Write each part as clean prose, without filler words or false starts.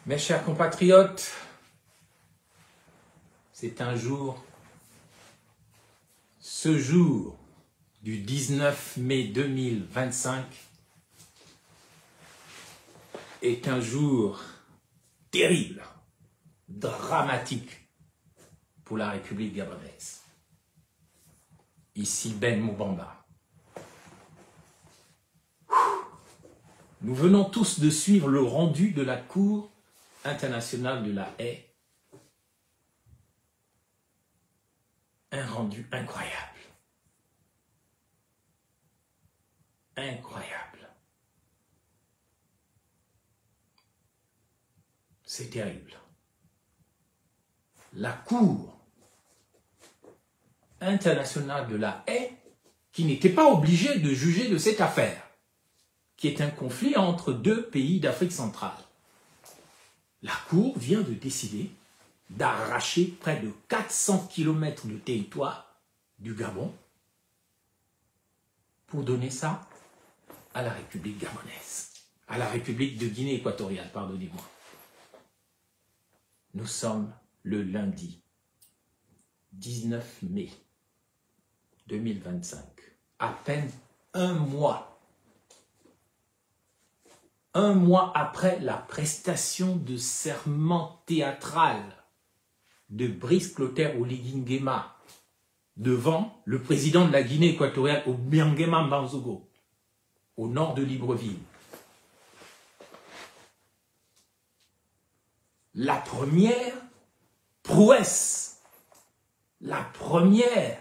Mes chers compatriotes, c'est un jour, ce jour du 19 mai 2025 est un jour terrible, dramatique pour la République gabonaise. Ici Ben Moubamba. Nous venons tous de suivre le rendu de la Cour internationale de la Haye. Un rendu incroyable. Incroyable. C'est terrible. La Cour internationale de la Haye, qui n'était pas obligée de juger de cette affaire, qui est un conflit entre deux pays d'Afrique centrale. La Cour vient de décider d'arracher près de 400 km de territoire du Gabon pour donner ça à la République gabonaise, à la République de Guinée équatoriale, pardonnez-moi. Nous sommes le lundi 19 mai 2025, à peine un mois après la prestation de serment théâtral de Brice Clotaire Oligui Nguema devant le président de la Guinée équatoriale, Obiangema Mbanzogo, au nord de Libreville. La première prouesse, la première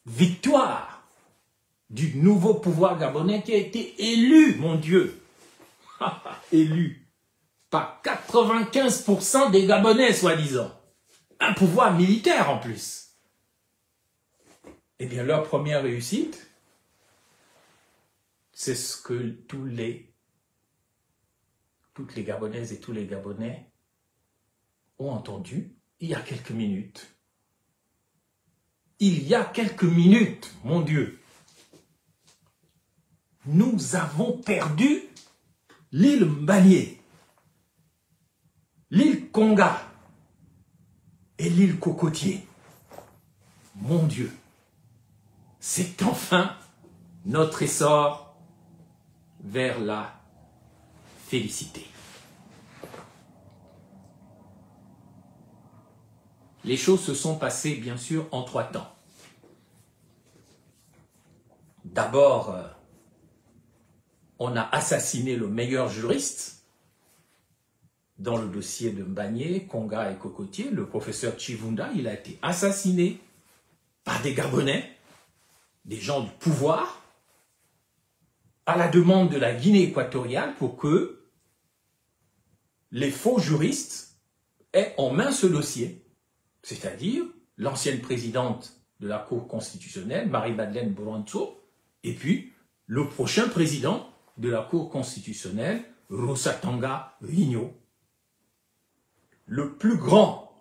victoire du nouveau pouvoir gabonais qui a été élu, mon Dieu, élu par 95% des Gabonais, soi-disant. Un pouvoir militaire en plus. Eh bien, leur première réussite, c'est ce que toutes les Gabonaises et tous les Gabonais ont entendu il y a quelques minutes. Il y a quelques minutes, mon Dieu. Nous avons perdu l'île Mbagné, l'île Konga et l'île Cocotier. Mon Dieu, c'est enfin notre essor vers la félicité. Les choses se sont passées, bien sûr, en 3 temps. D'abord, on a assassiné le meilleur juriste dans le dossier de Mbagné, Konga et Cocotier, le professeur Chivunda. Il a été assassiné par des Gabonais, des gens du pouvoir, à la demande de la Guinée équatoriale pour que les faux juristes aient en main ce dossier, c'est-à-dire l'ancienne présidente de la Cour constitutionnelle, Marie-Madeleine Boranto, et puis le prochain président de la Cour constitutionnelle, Rosatanga Rigno. Le plus grand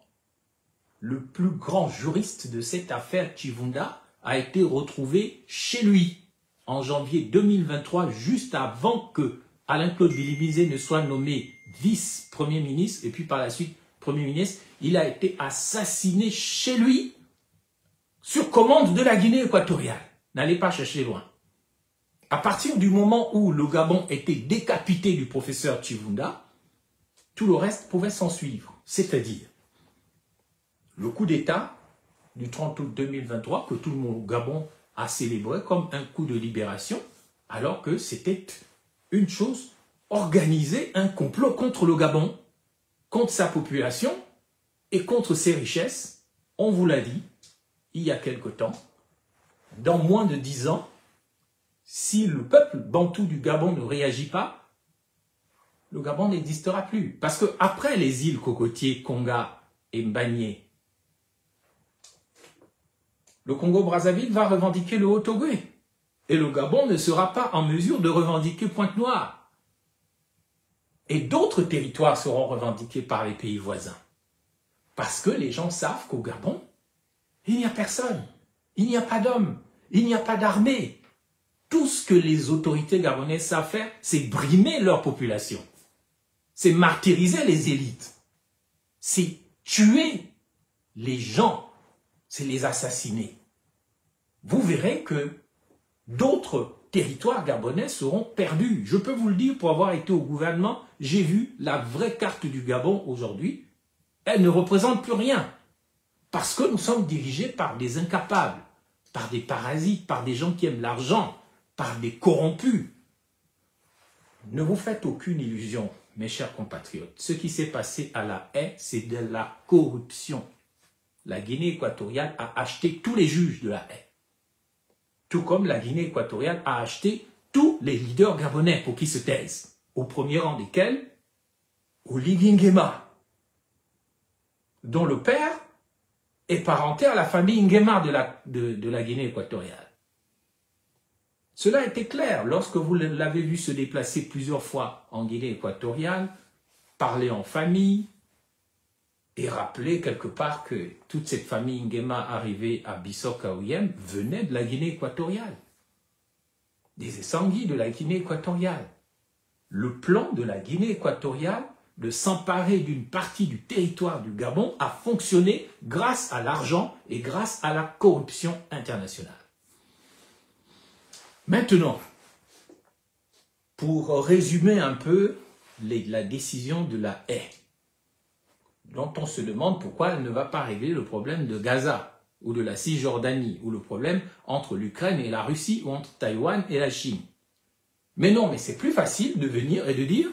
juriste de cette affaire Chivunda a été retrouvé chez lui en janvier 2023, juste avant que Alain-Claude Bilibizé ne soit nommé vice-premier ministre et puis par la suite premier ministre. Il a été assassiné chez lui sur commande de la Guinée équatoriale. N'allez pas chercher loin. À partir du moment où le Gabon était décapité du professeur Chivunda, tout le reste pouvait s'en suivre. C'est-à-dire le coup d'État du 30 août 2023 que tout le monde au Gabon a célébré comme un coup de libération, alors que c'était une chose organisée, un complot contre le Gabon, contre sa population et contre ses richesses. On vous l'a dit il y a quelque temps, dans moins de 10 ans, si le peuple bantou du Gabon ne réagit pas, le Gabon n'existera plus. Parce que après les îles Cocotier, Konga et Mbagné, le Congo-Brazzaville va revendiquer le Haut-Ogooué. Et le Gabon ne sera pas en mesure de revendiquer Pointe-Noire. Et d'autres territoires seront revendiqués par les pays voisins. Parce que les gens savent qu'au Gabon, il n'y a personne. Il n'y a pas d'hommes. Il n'y a pas d'armée. Tout ce que les autorités gabonaises savent faire, c'est brimer leur population. c'est martyriser les élites, c'est tuer les gens, c'est les assassiner. Vous verrez que d'autres territoires gabonais seront perdus. Je peux vous le dire, pour avoir été au gouvernement, j'ai vu la vraie carte du Gabon aujourd'hui. Elle ne représente plus rien. Parce que nous sommes dirigés par des incapables, par des parasites, par des gens qui aiment l'argent, par des corrompus. Ne vous faites aucune illusion, mes chers compatriotes. Ce qui s'est passé à La Haye, c'est de la corruption. La Guinée équatoriale a acheté tous les juges de La Haye. Tout comme la Guinée équatoriale a acheté tous les leaders gabonais pour qu'ils se taisent. Au premier rang desquels, Oligui Nguema, dont le père est parenté à la famille Nguema de la Guinée équatoriale. Cela était clair lorsque vous l'avez vu se déplacer plusieurs fois en Guinée équatoriale, parler en famille et rappeler quelque part que toute cette famille Nguema arrivée à Bissau-Kaoyem venait de la Guinée équatoriale. Des Essangui de la Guinée équatoriale. Le plan de la Guinée équatoriale de s'emparer d'une partie du territoire du Gabon a fonctionné grâce à l'argent et grâce à la corruption internationale. Maintenant, pour résumer un peu la décision de La Haye, dont on se demande pourquoi elle ne va pas régler le problème de Gaza ou de la Cisjordanie ou le problème entre l'Ukraine et la Russie ou entre Taïwan et la Chine. Mais non, mais c'est plus facile de venir et de dire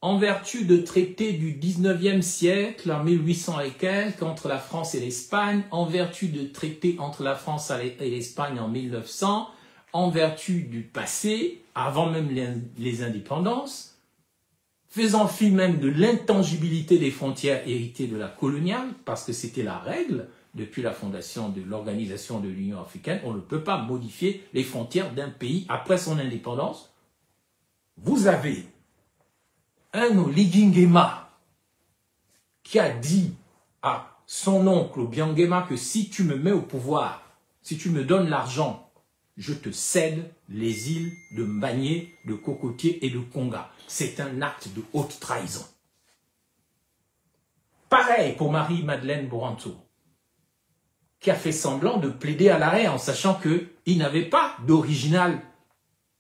en vertu de traités du 19e siècle, en 1800 et quelques, entre la France et l'Espagne, en vertu de traités entre la France et l'Espagne en 1900, en vertu du passé, avant même les indépendances, faisant fi même de l'intangibilité des frontières héritées de la coloniale, parce que c'était la règle depuis la fondation de l'Organisation de l'Union africaine, on ne peut pas modifier les frontières d'un pays après son indépendance. Vous avez un Oligui Nguema qui a dit à son oncle Obiang Nguema que si tu me mets au pouvoir, si tu me donnes l'argent, je te cède les îles de Mbagné, de Cocotier et de Konga. C'est un acte de haute trahison. Pareil pour Marie-Madeleine Boranto, qui a fait semblant de plaider à l'arrêt en sachant qu'ils n'avaient pas d'original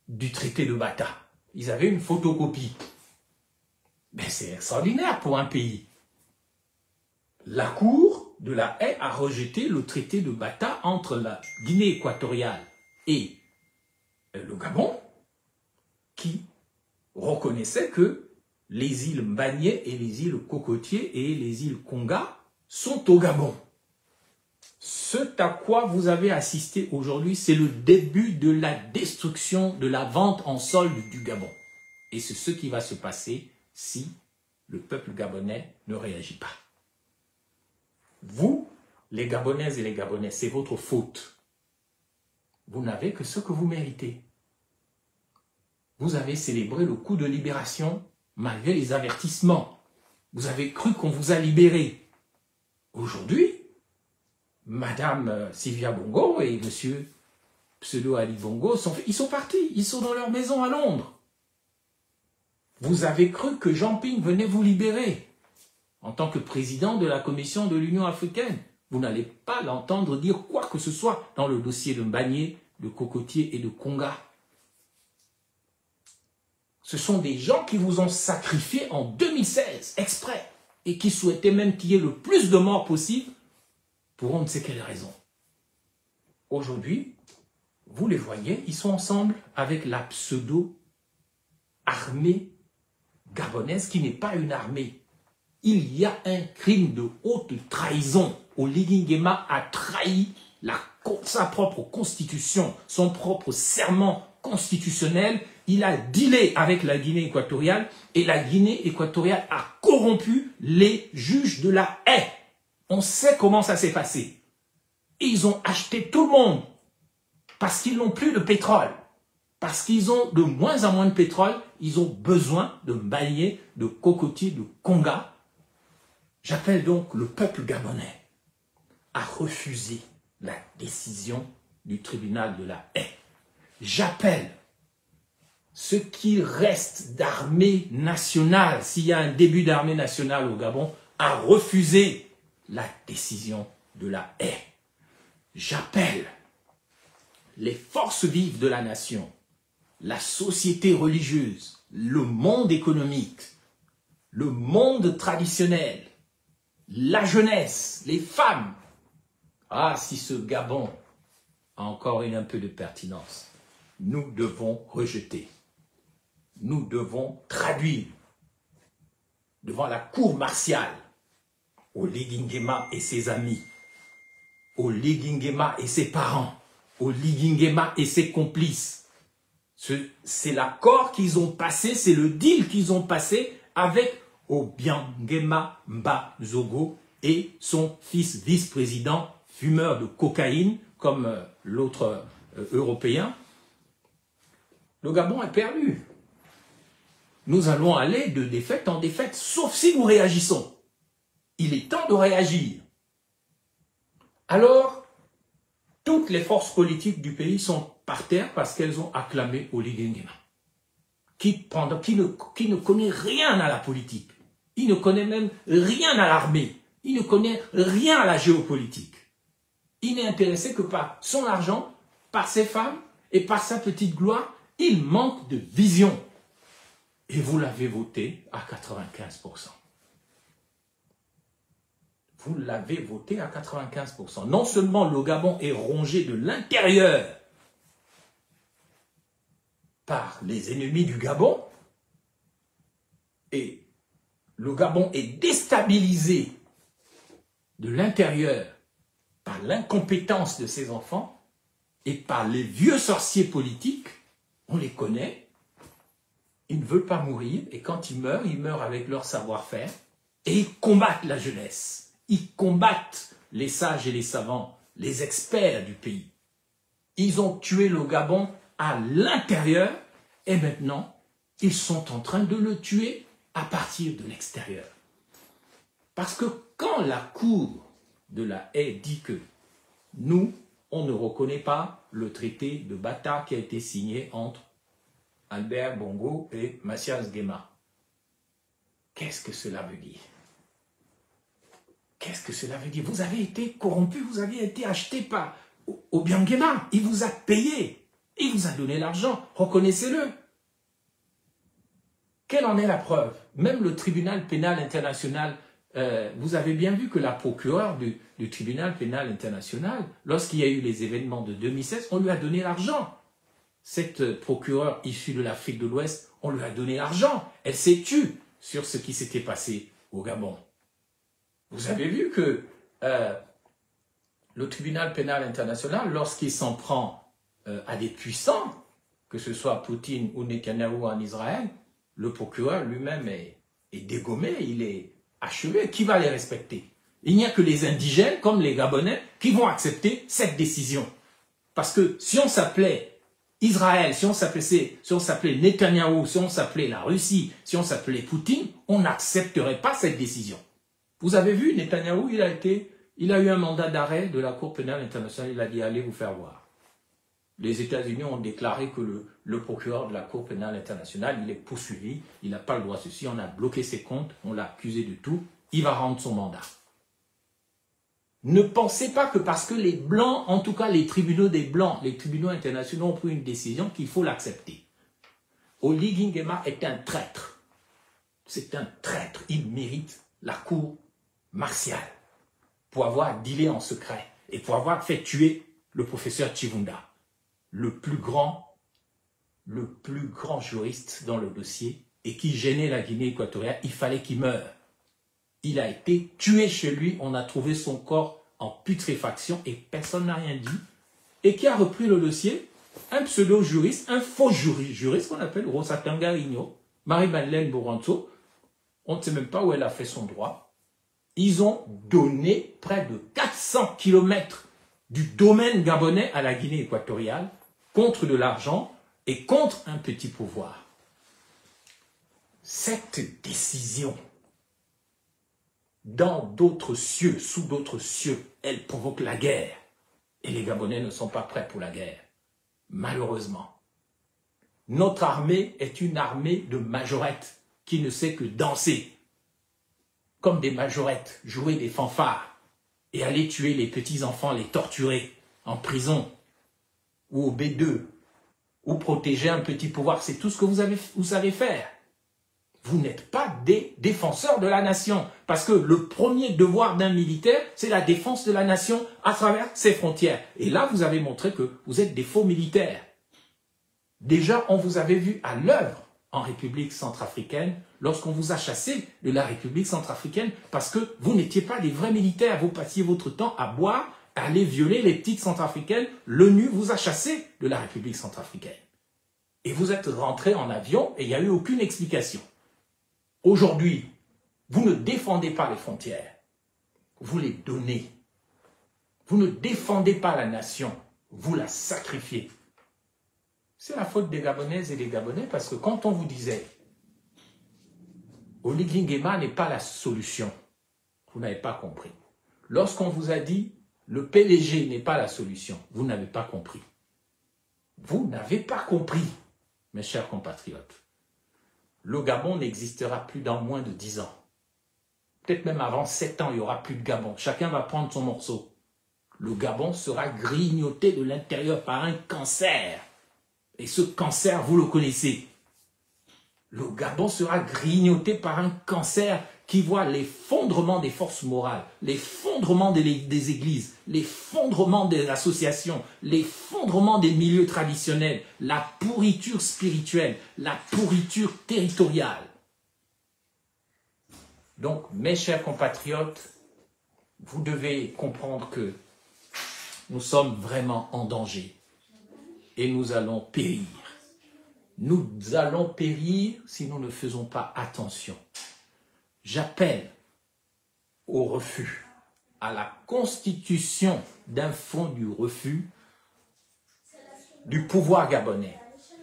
du traité de Bata. Ils avaient une photocopie. Mais c'est extraordinaire pour un pays. La Cour de La Haye a rejeté le traité de Bata entre la Guinée équatoriale et le Gabon, qui reconnaissait que les îles Mbagné et les îles Cocotier et les îles Konga sont au Gabon. Ce à quoi vous avez assisté aujourd'hui, c'est le début de la destruction de la vente en solde du Gabon. Et c'est ce qui va se passer si le peuple gabonais ne réagit pas. Vous, les Gabonaises et les Gabonais, c'est votre faute. Vous n'avez que ce que vous méritez. Vous avez célébré le coup de libération malgré les avertissements. Vous avez cru qu'on vous a libéré. Aujourd'hui, Madame Sylvia Bongo et Monsieur Pseudo Ali Bongo, ils sont partis. Ils sont dans leur maison à Londres. Vous avez cru que Jean Ping venait vous libérer en tant que président de la Commission de l'Union africaine. Vous n'allez pas l'entendre dire quoi que ce soit dans le dossier de Mbagné, de Cocotier et de Konga. Ce sont des gens qui vous ont sacrifié en 2016, exprès, et qui souhaitaient même qu'il y ait le plus de morts possible pour on ne sait quelle raison. Aujourd'hui, vous les voyez, ils sont ensemble avec la pseudo-armée gabonaise qui n'est pas une armée. Il y a un crime de haute trahison. Oligui Nguema a trahi sa propre constitution, son propre serment constitutionnel. Il a dealé avec la Guinée équatoriale et la Guinée équatoriale a corrompu les juges de La Haye. On sait comment ça s'est passé. Ils ont acheté tout le monde parce qu'ils n'ont plus de pétrole. Parce qu'ils ont de moins en moins de pétrole, ils ont besoin de Mbagné, de Cocotier, de Konga. J'appelle donc le peuple gabonais à refuser la décision du tribunal de La Haye. J'appelle ce qui reste d'armée nationale, s'il y a un début d'armée nationale au Gabon, a refusé la décision de la haie. J'appelle les forces vives de la nation, la société religieuse, le monde économique, le monde traditionnel, la jeunesse, les femmes. Ah, si ce Gabon a encore un peu de pertinence, nous devons rejeter. Nous devons traduire devant la cour martiale Oligui Nguema et ses amis, Oligui Nguema et ses parents, Oligui Nguema et ses complices. C'est l'accord qu'ils ont passé, c'est le deal qu'ils ont passé avec Obiangema Mba Zogo et son fils vice-président, fumeur de cocaïne, comme l'autre européen. Le Gabon est perdu. Nous allons aller de défaite en défaite, sauf si nous réagissons. Il est temps de réagir. Alors, toutes les forces politiques du pays sont par terre parce qu'elles ont acclamé Oligui Nguema, qui ne connaît rien à la politique. Il ne connaît même rien à l'armée. Il ne connaît rien à la géopolitique. Il n'est intéressé que par son argent, par ses femmes et par sa petite gloire. Il manque de vision. Et vous l'avez voté à 95%. Vous l'avez voté à 95%. Non seulement le Gabon est rongé de l'intérieur par les ennemis du Gabon, et le Gabon est déstabilisé de l'intérieur par l'incompétence de ses enfants et par les vieux sorciers politiques. On les connaît, ils ne veulent pas mourir, et quand ils meurent avec leur savoir-faire, et ils combattent la jeunesse, ils combattent les sages et les savants, les experts du pays. Ils ont tué le Gabon à l'intérieur, et maintenant, ils sont en train de le tuer à partir de l'extérieur. Parce que quand la Cour de la haie dit que nous, on ne reconnaît pas le traité de Bata qui a été signé entre Albert Bongo et Mathias Nguema, qu'est-ce que cela veut dire? Qu'est-ce que cela veut dire? Vous avez été corrompu, vous avez été acheté par Obiang Nguema. Il vous a payé, il vous a donné l'argent, reconnaissez-le. Quelle en est la preuve? Même le tribunal pénal international, vous avez bien vu que la procureure du tribunal pénal international, lorsqu'il y a eu les événements de 2016, on lui a donné l'argent. Cette procureure issue de l'Afrique de l'Ouest, on lui a donné l'argent. Elle s'est tue sur ce qui s'était passé au Gabon. Vous avez vu que le tribunal pénal international, lorsqu'il s'en prend à des puissants, que ce soit Poutine ou Netanyahou en Israël, le procureur lui-même est dégommé, il est achevé. Qui va les respecter? Il n'y a que les indigènes, comme les Gabonais, qui vont accepter cette décision. Parce que si on s'appelait Israël, si on s'appelait Netanyahou, si on s'appelait la Russie, si on s'appelait Poutine, on n'accepterait pas cette décision. Vous avez vu, Netanyahou, il a eu un mandat d'arrêt de la Cour pénale internationale, il a dit allez vous faire voir. Les États-Unis ont déclaré que le procureur de la Cour pénale internationale, il est poursuivi, il n'a pas le droit à ceci, on a bloqué ses comptes, on l'a accusé de tout, il va rendre son mandat. Ne pensez pas que parce que les Blancs, en tout cas les tribunaux des Blancs, les tribunaux internationaux ont pris une décision qu'il faut l'accepter. Oligui Nguema est un traître. C'est un traître, il mérite la cour martiale pour avoir dealé en secret et pour avoir fait tuer le professeur Chivunda, le plus grand juriste dans le dossier et qui gênait la Guinée équatoriale. Il fallait qu'il meure. Il a été tué chez lui, on a trouvé son corps en putréfaction et personne n'a rien dit. Et qui a repris le dossier? Un pseudo-juriste, un faux juriste qu'on appelle Rosatanga Rigno, Marie-Madeleine Boranto. On ne sait même pas où elle a fait son droit. Ils ont donné près de 400 km du domaine gabonais à la Guinée équatoriale contre de l'argent et contre un petit pouvoir. Cette décision, dans d'autres cieux, sous d'autres cieux, elle provoque la guerre. Et les Gabonais ne sont pas prêts pour la guerre. Malheureusement. Notre armée est une armée de majorettes qui ne sait que danser. Comme des majorettes, jouer des fanfares et aller tuer les petits-enfants, les torturer en prison ou au B2 ou protéger un petit pouvoir. C'est tout ce que vous savez faire. Vous n'êtes pas des défenseurs de la nation. Parce que le premier devoir d'un militaire, c'est la défense de la nation à travers ses frontières. Et là, vous avez montré que vous êtes des faux militaires. Déjà, on vous avait vu à l'œuvre en République centrafricaine lorsqu'on vous a chassé de la République centrafricaine parce que vous n'étiez pas des vrais militaires. Vous passiez votre temps à boire, à aller violer les petites centrafricaines. L'ONU vous a chassé de la République centrafricaine. Et vous êtes rentrés en avion et il n'y a eu aucune explication. Aujourd'hui, vous ne défendez pas les frontières, vous les donnez. Vous ne défendez pas la nation, vous la sacrifiez. C'est la faute des Gabonaises et des Gabonais parce que quand on vous disait Oligui Nguema n'est pas la solution, vous n'avez pas compris. Lorsqu'on vous a dit le PDG n'est pas la solution, vous n'avez pas compris. Vous n'avez pas compris, mes chers compatriotes. Le Gabon n'existera plus dans moins de 10 ans. Peut-être même avant 7 ans, il n'y aura plus de Gabon. Chacun va prendre son morceau. Le Gabon sera grignoté de l'intérieur par un cancer. Et ce cancer, vous le connaissez. Le Gabon sera grignoté par un cancer qui voit l'effondrement des forces morales, l'effondrement des églises, l'effondrement des associations, l'effondrement des milieux traditionnels, la pourriture spirituelle, la pourriture territoriale. Donc, mes chers compatriotes, vous devez comprendre que nous sommes vraiment en danger et nous allons périr. Nous allons périr si nous ne faisons pas attention. J'appelle au refus, à la constitution d'un fonds du refus du pouvoir gabonais.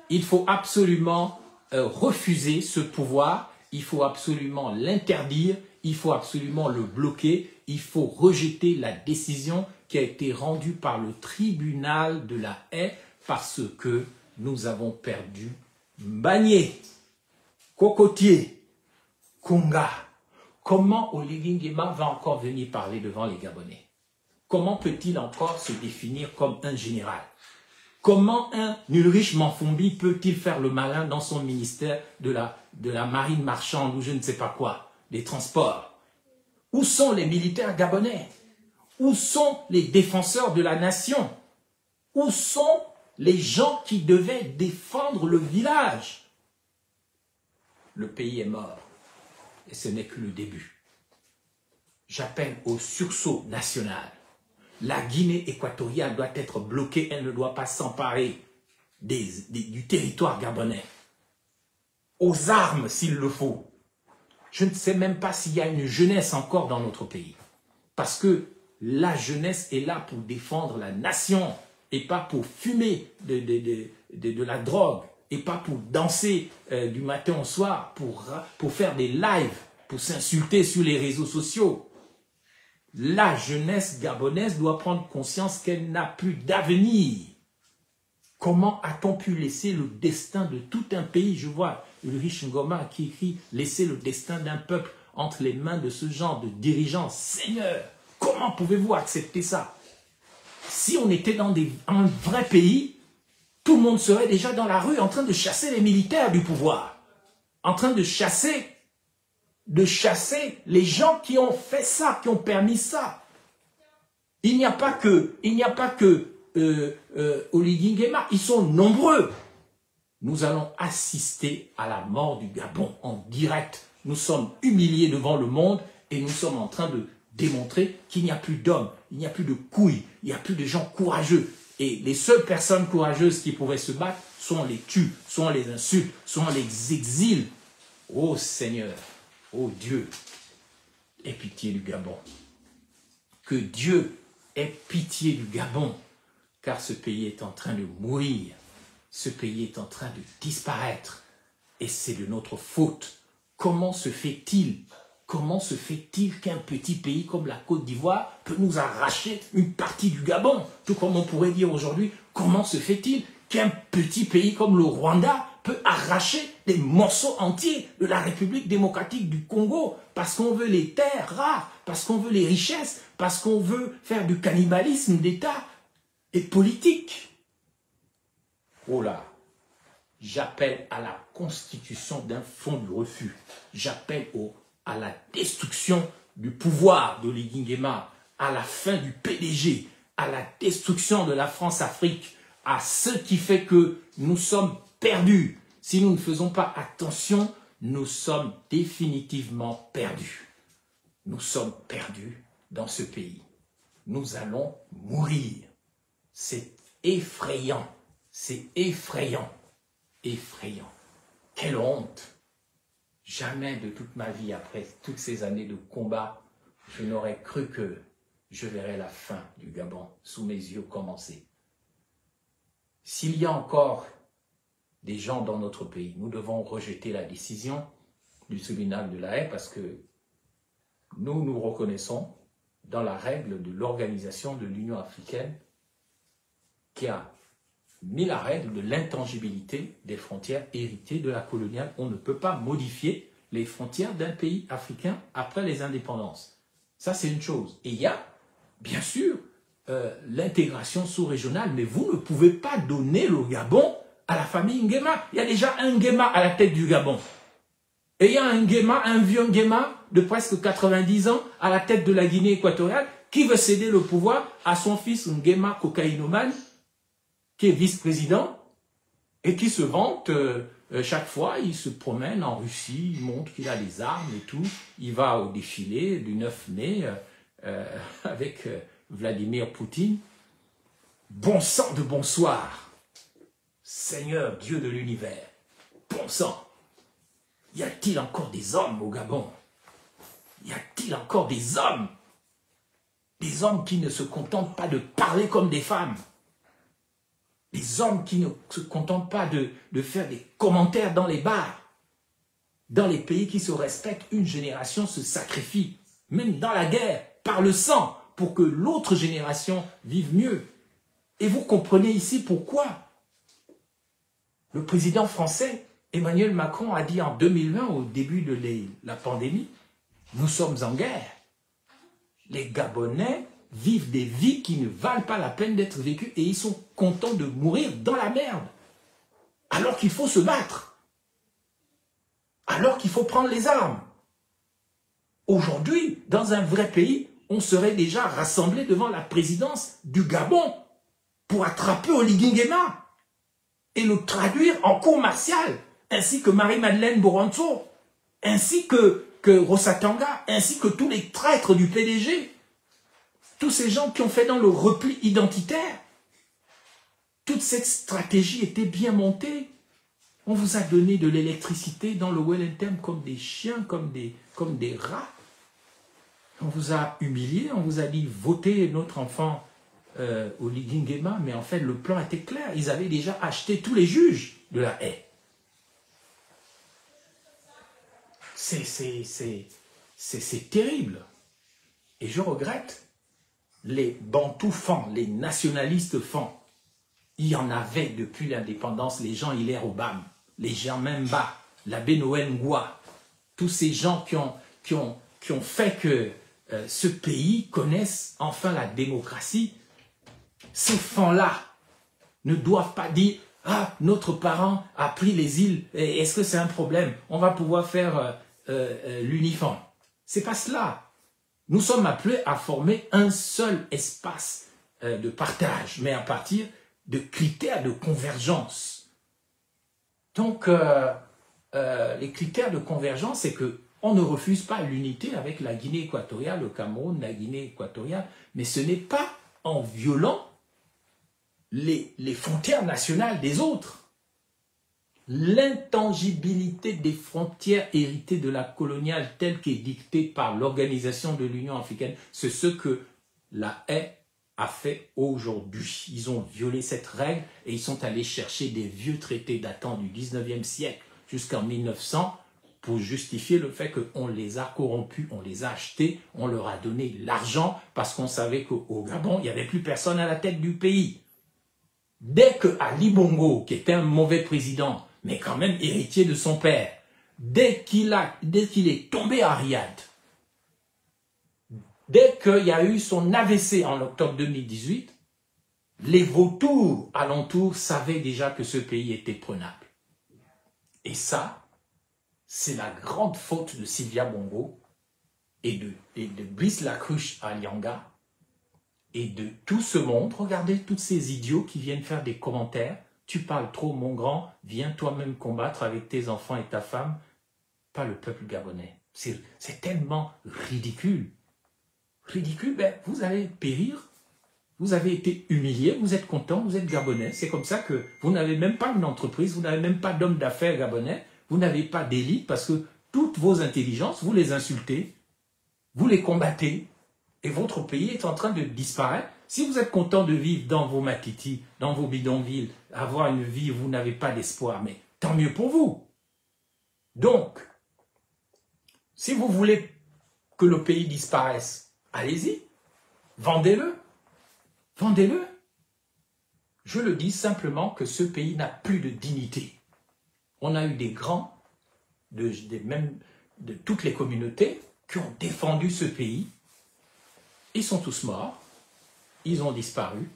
Il faut absolument refuser ce pouvoir, il faut absolument l'interdire, il faut absolument le bloquer, il faut rejeter la décision qui a été rendue par le tribunal de la Haye parce que nous avons perdu Mbagné, Cocotier, Kunga. Comment Oligui Nguema va encore venir parler devant les Gabonais? Comment peut-il encore se définir comme un général? Comment un Ulrich Manfumbi peut-il faire le malin dans son ministère de la marine marchande ou je ne sais pas quoi, des transports? Où sont les militaires gabonais? Où sont les défenseurs de la nation? Où sont les gens qui devaient défendre le village? Le pays est mort. Et ce n'est que le début. J'appelle au sursaut national. La Guinée équatoriale doit être bloquée, elle ne doit pas s'emparer du territoire gabonais. Aux armes s'il le faut. Je ne sais même pas s'il y a une jeunesse encore dans notre pays. Parce que la jeunesse est là pour défendre la nation et pas pour fumer de la drogue. Et pas pour danser du matin au soir, pour faire des lives, pour s'insulter sur les réseaux sociaux. La jeunesse gabonaise doit prendre conscience qu'elle n'a plus d'avenir. Comment a-t-on pu laisser le destin de tout un pays? Je vois Ulrich Ngoma qui écrit « Laisser le destin d'un peuple entre les mains de ce genre de dirigeants. » Seigneur, comment pouvez-vous accepter ça? Si on était dans un vrai pays, tout le monde serait déjà dans la rue en train de chasser les militaires du pouvoir, en train de chasser les gens qui ont fait ça, qui ont permis ça. Il n'y a pas que Oligui Nguema, ils sont nombreux. Nous allons assister à la mort du Gabon en direct. Nous sommes humiliés devant le monde et nous sommes en train de démontrer qu'il n'y a plus d'hommes, il n'y a plus de couilles, il n'y a plus de gens courageux. Et les seules personnes courageuses qui pourraient se battre, soit on les tue, soit on les insulte, soit on les exile. Oh Seigneur, oh Dieu, aie pitié du Gabon. Que Dieu ait pitié du Gabon, car ce pays est en train de mourir. Ce pays est en train de disparaître. Et c'est de notre faute. Comment se fait-il qu'un petit pays comme la Côte d'Ivoire peut nous arracher une partie du Gabon? Tout comme on pourrait dire aujourd'hui, comment se fait-il qu'un petit pays comme le Rwanda peut arracher des morceaux entiers de la République démocratique du Congo parce qu'on veut les terres rares, parce qu'on veut les richesses, parce qu'on veut faire du cannibalisme d'État et politique. Oh là, j'appelle à la constitution d'un fonds du refus. J'appelle à la destruction du pouvoir d'Oligui Nguema, à la fin du PDG, à la destruction de la France-Afrique, à ce qui fait que nous sommes perdus. Si nous ne faisons pas attention, nous sommes définitivement perdus. Nous sommes perdus dans ce pays. Nous allons mourir. C'est effrayant. C'est effrayant. Effrayant. Quelle honte! Jamais de toute ma vie, après toutes ces années de combat, je n'aurais cru que je verrais la fin du Gabon sous mes yeux commencer. S'il y a encore des gens dans notre pays, nous devons rejeter la décision du tribunal de La Haye parce que nous nous reconnaissons dans la règle de l'organisation de l'Union africaine qui a mis la règle de l'intangibilité des frontières héritées de la coloniale. On ne peut pas modifier les frontières d'un pays africain après les indépendances. Ça, c'est une chose. Et il y a, bien sûr, l'intégration sous-régionale, mais vous ne pouvez pas donner le Gabon à la famille Nguema. Il y a déjà un Nguema à la tête du Gabon. Et il y a un Nguema, un vieux Nguema de presque 90 ans à la tête de la Guinée équatoriale qui veut céder le pouvoir à son fils Nguema cocaïnomane, qui est vice-président et qui se vante chaque fois, il se promène en Russie, il montre qu'il a les armes et tout. Il va au défilé du 9 mai avec Vladimir Poutine. Bon sang de bonsoir, Seigneur Dieu de l'univers, bon sang. Y a-t-il encore des hommes au Gabon? Y a-t-il encore des hommes? Des hommes qui ne se contentent pas de parler comme des femmes. Des hommes qui ne se contentent pas de faire des commentaires dans les bars. Dans les pays qui se respectent, une génération se sacrifie, même dans la guerre, par le sang, pour que l'autre génération vive mieux. Et vous comprenez ici pourquoi le président français, Emmanuel Macron, a dit en 2020, au début de la pandémie, nous sommes en guerre. Les Gabonais vivent des vies qui ne valent pas la peine d'être vécues et ils sont contents de mourir dans la merde. Alors qu'il faut se battre. Alors qu'il faut prendre les armes. Aujourd'hui, dans un vrai pays, on serait déjà rassemblés devant la présidence du Gabon pour attraper Oligui Nguema et le traduire en cour martiale, ainsi que Marie-Madeleine Boranzo, ainsi que Rossa Tanga, ainsi que tous les traîtres du PDG. Tous ces gens qui ont fait dans le repli identitaire, toute cette stratégie était bien montée. On vous a donné de l'électricité dans le Wellington comme des chiens, comme des rats. On vous a humilié, on vous a dit votez notre enfant Oligui Nguema, mais en fait le plan était clair. Ils avaient déjà acheté tous les juges de La Haye. C'est terrible. Et je regrette. Les bantous fans, les nationalistes fans, il y en avait depuis l'indépendance, les gens Hilaire Obam, les gens Memba, l'abbé Noël Ngoua, tous ces gens qui ont fait que ce pays connaisse enfin la démocratie. Ces fans-là ne doivent pas dire « Ah, notre parent a pris les îles, est-ce que c'est un problème? On va pouvoir faire l'uniforme. » C'est pas cela. Nous sommes appelés à former un seul espace de partage, mais à partir de critères de convergence. Donc, les critères de convergence, c'est qu'on ne refuse pas l'unité avec la Guinée équatoriale, le Cameroun, la Guinée équatoriale, mais ce n'est pas en violant les frontières nationales des autres. L'intangibilité des frontières héritées de la coloniale telle qu'est dictée par l'Organisation de l'Union africaine, c'est ce que La Haye a fait aujourd'hui. Ils ont violé cette règle et ils sont allés chercher des vieux traités datant du 19e siècle jusqu'en 1900 pour justifier le fait qu'on les a corrompus, on les a achetés, on leur a donné l'argent parce qu'on savait qu'au Gabon, il n'y avait plus personne à la tête du pays. Dès que Ali Bongo, qui était un mauvais président, mais quand même héritier de son père. Dès qu'il est tombé à Riyad, dès qu'il y a eu son AVC en octobre 2018, les vautours alentours savaient déjà que ce pays était prenable. Et ça, c'est la grande faute de Sylvia Bongo et de Brice Lacruche à Lianga et de tout ce monde. Regardez tous ces idiots qui viennent faire des commentaires. Tu parles trop, mon grand, viens toi-même combattre avec tes enfants et ta femme, pas le peuple gabonais. C'est tellement ridicule. Ridicule, ben, vous allez périr. Vous avez été humilié, vous êtes content, vous êtes gabonais. C'est comme ça que vous n'avez même pas une entreprise, vous n'avez même pas d'homme d'affaires gabonais, vous n'avez pas d'élite parce que toutes vos intelligences, vous les insultez, vous les combattez et votre pays est en train de disparaître. Si vous êtes content de vivre dans vos matitis, dans vos bidonvilles, avoir une vie où vous n'avez pas d'espoir, mais tant mieux pour vous. Donc, si vous voulez que le pays disparaisse, allez-y, vendez-le. Vendez-le. Je le dis simplement que ce pays n'a plus de dignité. On a eu des grands, même de toutes les communautés, qui ont défendu ce pays. Ils sont tous morts. Ils ont disparu.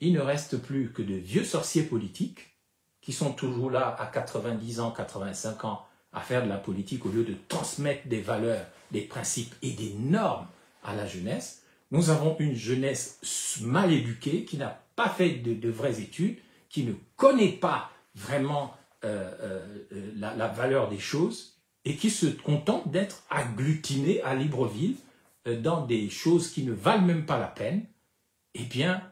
Il ne reste plus que de vieux sorciers politiques qui sont toujours là à 90 ans, 85 ans à faire de la politique au lieu de transmettre des valeurs, des principes et des normes à la jeunesse. Nous avons une jeunesse mal éduquée, qui n'a pas fait de vraies études, qui ne connaît pas vraiment la valeur des choses et qui se contente d'être agglutinée à Libreville dans des choses qui ne valent même pas la peine. Eh bien,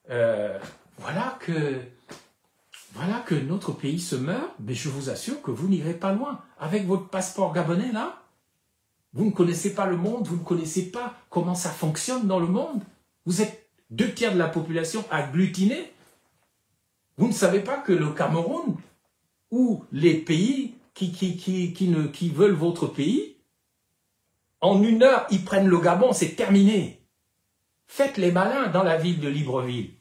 voilà que notre pays se meurt, mais je vous assure que vous n'irez pas loin. Avec votre passeport gabonais, là, vous ne connaissez pas le monde, vous ne connaissez pas comment ça fonctionne dans le monde. Vous êtes 2/3 de la population agglutinée. Vous ne savez pas que le Cameroun ou les pays qui veulent votre pays, en 1 heure, ils prennent le Gabon, c'est terminé. Faites les malins dans la ville de Libreville.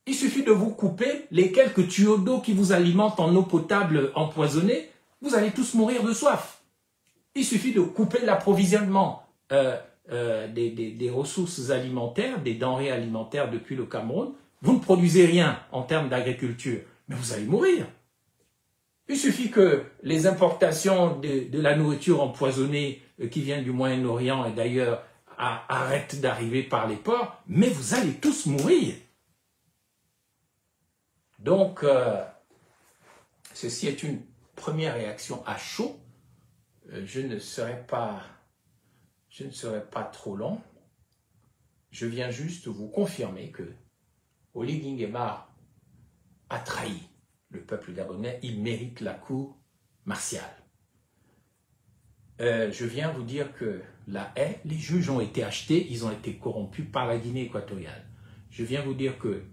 Il suffit de vous couper les quelques tuyaux d'eau qui vous alimentent en eau potable empoisonnée, vous allez tous mourir de soif. Il suffit de couper l'approvisionnement des ressources alimentaires, des denrées alimentaires depuis le Cameroun. Vous ne produisez rien en termes d'agriculture, mais vous allez mourir. Il suffit que les importations de la nourriture empoisonnée qui vient du Moyen-Orient et d'ailleurs arrêtent d'arriver par les ports, mais vous allez tous mourir. Donc, ceci est une première réaction à chaud. Je ne serai pas trop long. Je viens juste vous confirmer que Oligui Nguema a trahi le peuple gabonais. Il mérite la cour martiale. Je viens vous dire que les juges ont été achetés, ils ont été corrompus par la Guinée équatoriale. Je viens vous dire que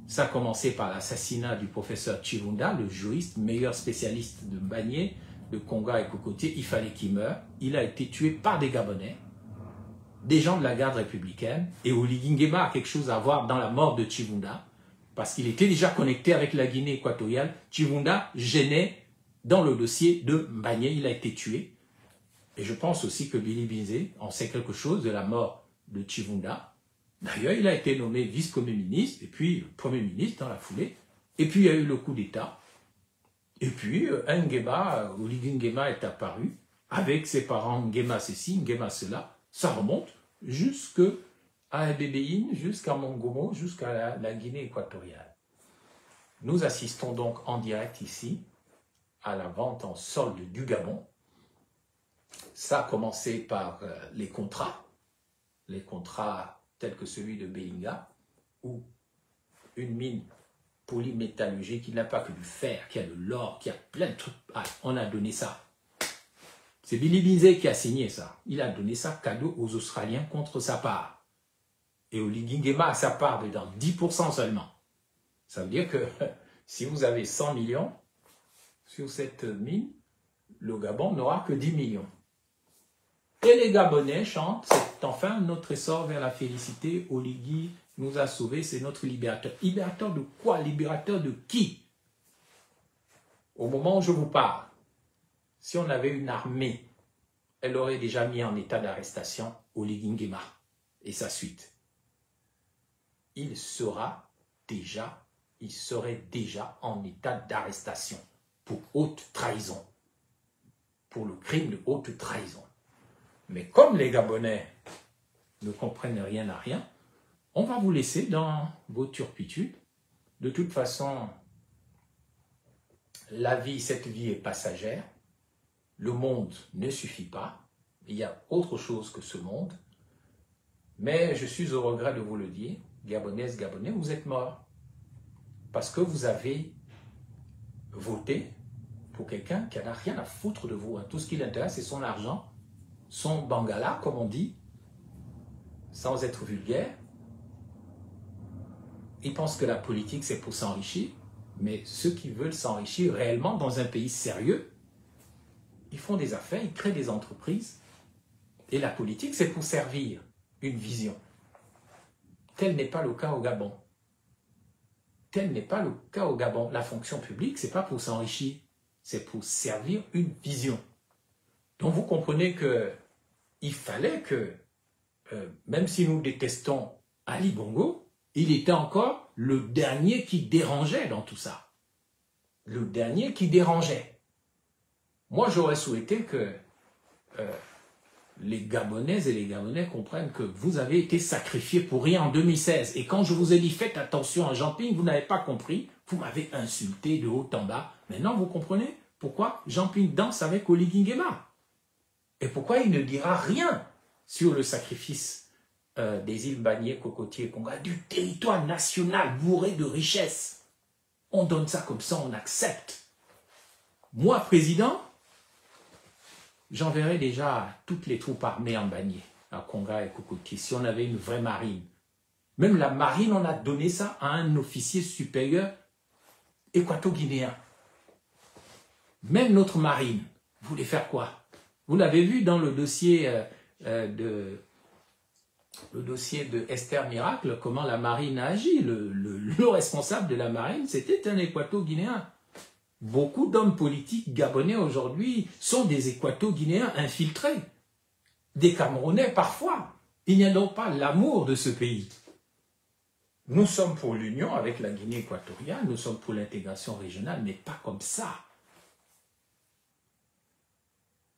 ça a commencé par l'assassinat du professeur Chivunda, le juriste, meilleur spécialiste de Mbagné, de Conga et Cocotier. Il fallait qu'il meure. Il a été tué par des Gabonais, des gens de la garde républicaine. Et Oligui Nguema a quelque chose à voir dans la mort de Chivunda, parce qu'il était déjà connecté avec la Guinée équatoriale. Chivunda gênait dans le dossier de Mbagné. Il a été tué. Et je pense aussi que Billy Binzé en sait quelque chose de la mort de Chivunda. D'ailleurs, il a été nommé vice-premier ministre, et puis premier ministre dans la foulée. Et puis, il y a eu le coup d'État. Et puis, Oligui Nguema est apparu, avec ses parents Nguema ceci, Nguema cela. Ça remonte jusqu'à Bébéine, jusqu'à Mongomo, jusqu'à la Guinée équatoriale. Nous assistons donc en direct ici à la vente en solde du Gabon. Ça a commencé par les contrats tels que celui de Belinga, où une mine polymétallurgique qui n'a pas que du fer, qui a de l'or, qui a plein de trucs. Ah, on a donné ça. C'est Billy Binzé qui a signé ça. Il a donné ça cadeau aux Australiens contre sa part. Et Oligui Nguema a sa part dedans, 10% seulement. Ça veut dire que si vous avez 100 millions sur cette mine, le Gabon n'aura que 10 millions. Et les Gabonais chantent, c'est enfin notre essor vers la félicité. Oligui nous a sauvés, c'est notre libérateur. Libérateur de quoi? Libérateur de qui? Au moment où je vous parle, si on avait une armée, elle aurait déjà mis en état d'arrestation Oligui Nguema et sa suite. Il serait déjà en état d'arrestation pour haute trahison, pour le crime de haute trahison. Mais comme les Gabonais ne comprennent rien à rien, on va vous laisser dans vos turpitudes. De toute façon, cette vie est passagère. Le monde ne suffit pas. Il y a autre chose que ce monde. Mais je suis au regret de vous le dire, Gabonaises, Gabonais, vous êtes morts. Parce que vous avez voté pour quelqu'un qui n'a rien à foutre de vous. Tout ce qui l'intéresse, c'est son argent, son bangala, comme on dit, sans être vulgaire. Il pense que la politique, c'est pour s'enrichir. Mais ceux qui veulent s'enrichir réellement dans un pays sérieux, ils font des affaires, ils créent des entreprises. Et la politique, c'est pour servir une vision. Tel n'est pas le cas au Gabon. Tel n'est pas le cas au Gabon. La fonction publique, ce n'est pas pour s'enrichir, c'est pour servir une vision. Donc vous comprenez qu'il fallait que, même si nous détestons Ali Bongo, il était encore le dernier qui dérangeait dans tout ça. Le dernier qui dérangeait. Moi, j'aurais souhaité que les Gabonaises et les Gabonais comprennent que vous avez été sacrifiés pour rien en 2016. Et quand je vous ai dit faites attention à Jean Ping, vous n'avez pas compris. Vous m'avez insulté de haut en bas. Maintenant, vous comprenez pourquoi Jean Ping danse avec Oligui Nguema. Et pourquoi il ne dira rien sur le sacrifice des îles Banié, Cocotier et Conga, du territoire national bourré de richesses. On donne ça comme ça, on accepte. Moi, président, j'enverrai déjà toutes les troupes armées en Banié, à Conga et Cocotier, si on avait une vraie marine. Même la marine, on a donné ça à un officier supérieur équato-guinéen. Même notre marine voulait faire quoi? Vous l'avez vu dans le dossier de Esther Miracle, comment la marine a agi. Le responsable de la marine, c'était un équato-guinéen. Beaucoup d'hommes politiques gabonais aujourd'hui sont des équato-guinéens infiltrés. Des Camerounais parfois. Il n'y a donc pas l'amour de ce pays. Nous sommes pour l'union avec la Guinée équatoriale, nous sommes pour l'intégration régionale, mais pas comme ça.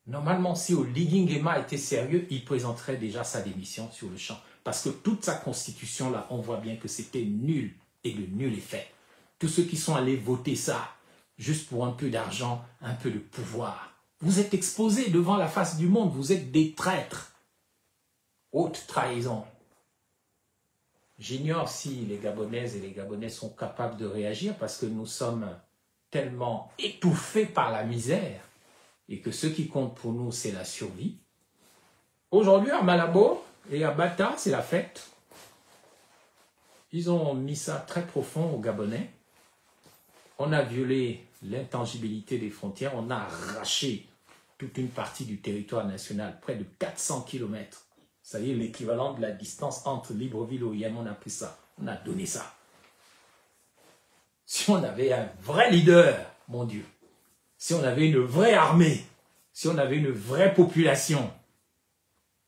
Normalement, si Oligui Nguema était sérieux, il présenterait déjà sa démission sur le champ. Parce que toute sa constitution, là, on voit bien que c'était nul et de nul effet. Tous ceux qui sont allés voter ça, juste pour un peu d'argent, un peu de pouvoir, vous êtes exposés devant la face du monde, vous êtes des traîtres. Haute trahison. J'ignore si les Gabonaises et les Gabonais sont capables de réagir parce que nous sommes tellement étouffés par la misère et que ce qui compte pour nous, c'est la survie. Aujourd'hui, à Malabo et à Bata, c'est la fête. Ils ont mis ça très profond aux Gabonais. On a violé l'intangibilité des frontières, on a arraché toute une partie du territoire national, près de 400 km. C'est-à-dire l'équivalent de la distance entre Libreville et Oyem, on a pris ça, on a donné ça. Si on avait un vrai leader, mon Dieu, si on avait une vraie armée, si on avait une vraie population,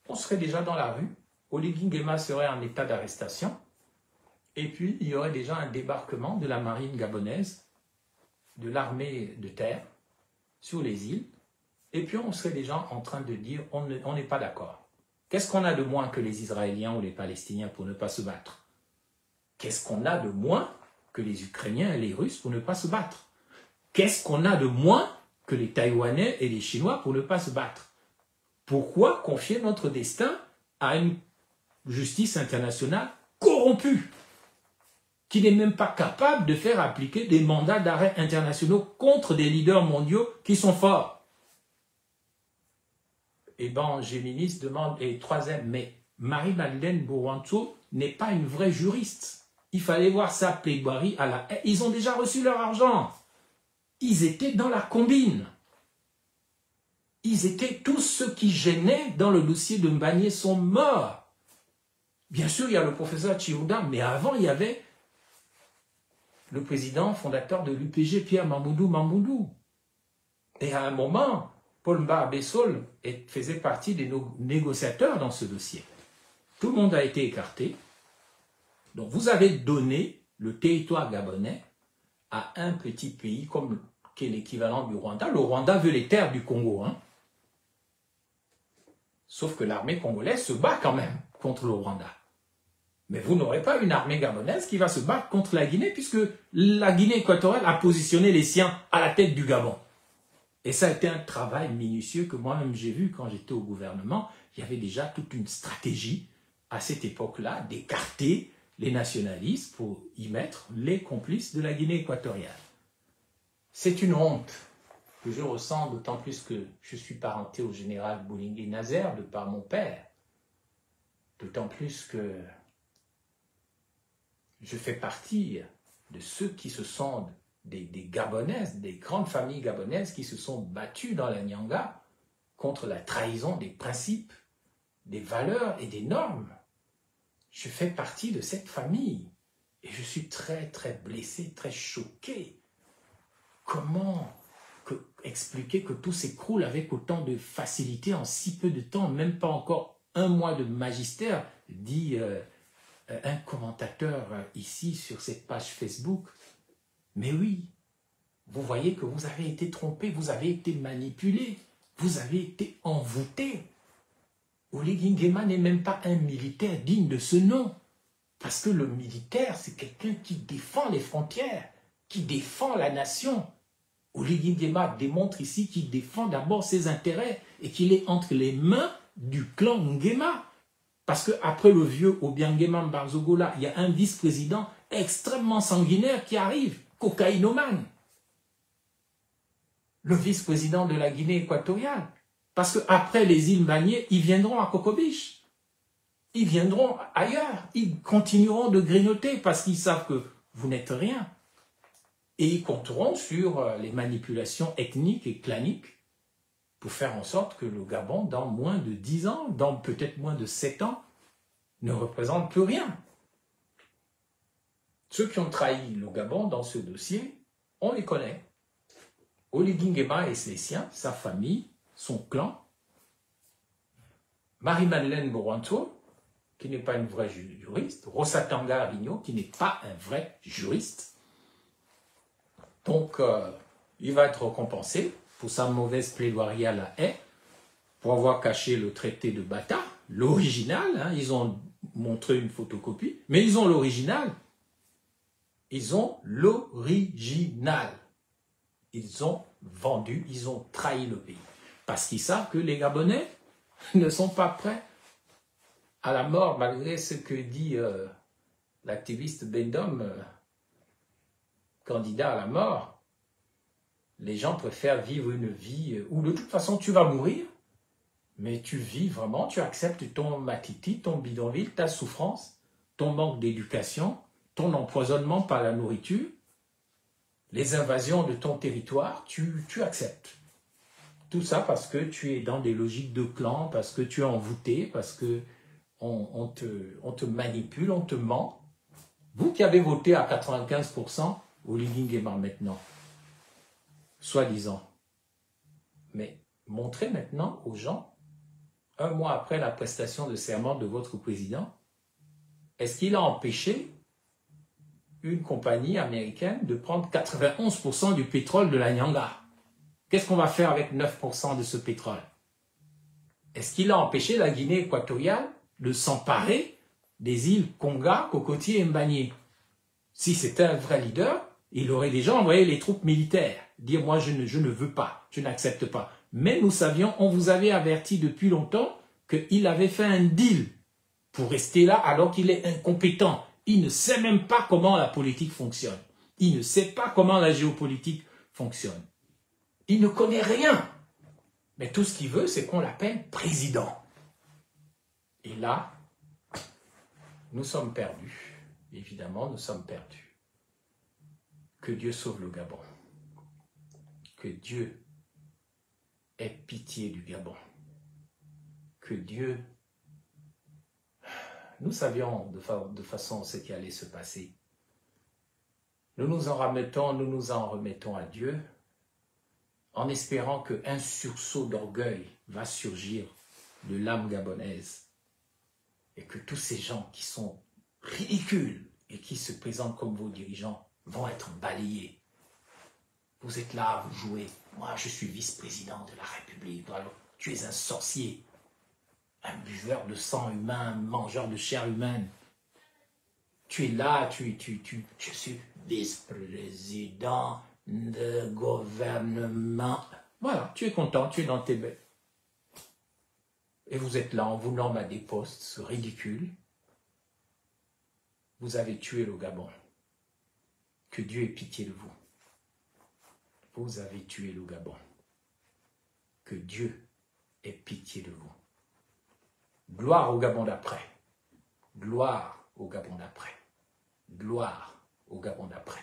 on serait déjà dans la rue. Oligui Nguema serait en état d'arrestation. Et puis, il y aurait déjà un débarquement de la marine gabonaise, de l'armée de terre, sur les îles. Et puis, on serait déjà en train de dire, on n'est pas d'accord. Qu'est-ce qu'on a de moins que les Israéliens ou les Palestiniens pour ne pas se battre? Qu'est-ce qu'on a de moins que les Ukrainiens et les Russes pour ne pas se battre? Qu'est-ce qu'on a de moins que les Taïwanais et les Chinois pour ne pas se battre? Pourquoi confier notre destin à une justice internationale corrompue, qui n'est même pas capable de faire appliquer des mandats d'arrêt internationaux contre des leaders mondiaux qui sont forts? Et ben, Géminis demande, et troisième, mais Marie-Madeleine Bourantou n'est pas une vraie juriste. Il fallait voir sa plaidoirie à la... Ils ont déjà reçu leur argent. Ils étaient dans la combine. Ils étaient tous ceux qui gênaient dans le dossier de Mbagné sont morts. Bien sûr, il y a le professeur Chiouda, mais avant, il y avait le président fondateur de l'UPG, Pierre Mamboudou. Et à un moment, Paul Mba Bessol faisait partie des négociateurs dans ce dossier. Tout le monde a été écarté. Donc vous avez donné le territoire gabonais à un petit pays qui est l'équivalent du Rwanda. Le Rwanda veut les terres du Congo. Hein. Sauf que l'armée congolaise se bat quand même contre le Rwanda. Mais vous n'aurez pas une armée gabonaise qui va se battre contre la Guinée, puisque la Guinée équatoriale a positionné les siens à la tête du Gabon. Et ça a été un travail minutieux que moi-même j'ai vu quand j'étais au gouvernement. Il y avait déjà toute une stratégie à cette époque-là d'écarter les nationalistes pour y mettre les complices de la Guinée équatoriale. C'est une honte que je ressens, d'autant plus que je suis parenté au général Boulingué Nazer de par mon père. D'autant plus que je fais partie de ceux qui se sont des Gabonaises, des grandes familles gabonaises qui se sont battues dans la Nyanga contre la trahison des principes, des valeurs et des normes. Je fais partie de cette famille et je suis très très blessé, très choqué. Comment expliquer que tout s'écroule avec autant de facilité en si peu de temps, même pas encore un mois de magistère, dit un commentateur ici sur cette page Facebook. Mais oui, vous voyez que vous avez été trompé, vous avez été manipulé, vous avez été envoûté. Oligui Nguema n'est même pas un militaire digne de ce nom. Parce que le militaire, c'est quelqu'un qui défend les frontières, qui défend la nation. Oligui Nguema démontre ici qu'il défend d'abord ses intérêts et qu'il est entre les mains du clan Nguema. Parce qu'après le vieux Obiangema Mbarzogola, il y a un vice-président extrêmement sanguinaire qui arrive, cocaïnomane. Le vice-président de la Guinée équatoriale. Parce qu'après les îles Manier, ils viendront à Cocobiche. Ils viendront ailleurs. Ils continueront de grignoter parce qu'ils savent que vous n'êtes rien. Et ils compteront sur les manipulations ethniques et claniques pour faire en sorte que le Gabon, dans moins de 10 ans, dans peut-être moins de 7 ans, ne représente plus rien. Ceux qui ont trahi le Gabon dans ce dossier, on les connaît. Oligui Nguema et ses siens, sa famille, son clan, Marie-Madeleine Boranto, qui n'est pas une vraie juriste, Rosatanga Arigno, qui n'est pas un vrai juriste. Donc, il va être récompensé pour sa mauvaise plaidoirie à la haie, pour avoir caché le traité de Bata, l'original, hein, ils ont montré une photocopie, mais ils ont l'original. Ils ont l'original. Ils ont vendu, ils ont trahi le pays. Parce qu'ils savent que les Gabonais ne sont pas prêts à la mort, malgré ce que dit l'activiste Bendom, candidat à la mort. Les gens préfèrent vivre une vie où de toute façon tu vas mourir, mais tu vis vraiment, tu acceptes ton matiti, ton bidonville, ta souffrance, ton manque d'éducation, ton empoisonnement par la nourriture, les invasions de ton territoire, tu acceptes. Tout ça parce que tu es dans des logiques de clan, parce que tu es envoûté, parce que on te manipule, on te ment. Vous qui avez voté à 95%, Oligui Nguema maintenant, soi-disant. Mais montrez maintenant aux gens, un mois après la prestation de serment de votre président, est-ce qu'il a empêché une compagnie américaine de prendre 91% du pétrole de la Nyanga? Qu'est-ce qu'on va faire avec 9% de ce pétrole? Est-ce qu'il a empêché la Guinée équatoriale de s'emparer des îles Konga, Cocotier et Mbagné? Si c'était un vrai leader, il aurait déjà envoyé les troupes militaires. Dire, moi, je ne veux pas, je n'accepte pas. Mais nous savions, on vous avait averti depuis longtemps qu'il avait fait un deal pour rester là alors qu'il est incompétent. Il ne sait même pas comment la politique fonctionne. Il ne sait pas comment la géopolitique fonctionne. Il ne connaît rien. Mais tout ce qu'il veut, c'est qu'on l'appelle président. Et là, nous sommes perdus. Évidemment, nous sommes perdus. Que Dieu sauve le Gabon. Que Dieu ait pitié du Gabon. Que Dieu... Nous savions de façon ce qui allait se passer. Nous nous en remettons à Dieu en espérant qu'un sursaut d'orgueil va surgir de l'âme gabonaise et que tous ces gens qui sont ridicules et qui se présentent comme vos dirigeants vont être balayés. Vous êtes là, vous jouez. Moi, je suis vice-président de la République. Alors, tu es un sorcier, un buveur de sang humain, un mangeur de chair humaine. Tu es là, je suis vice-président de gouvernement. Voilà, tu es content, tu es dans tes baies. Et vous êtes là, on vous nomme à des postes ridicules. Vous avez tué le Gabon. Que Dieu ait pitié de vous. Vous avez tué le Gabon. Que Dieu ait pitié de vous. Gloire au Gabon d'après. Gloire au Gabon d'après. Gloire au Gabon d'après.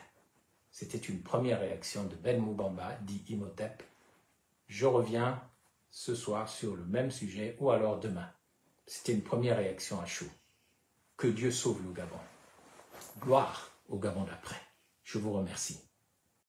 C'était une première réaction de Ben Moubamba, dit Imhotep. Je reviens ce soir sur le même sujet ou alors demain. C'était une première réaction à chaud. Que Dieu sauve le Gabon. Gloire au Gabon d'après. Je vous remercie.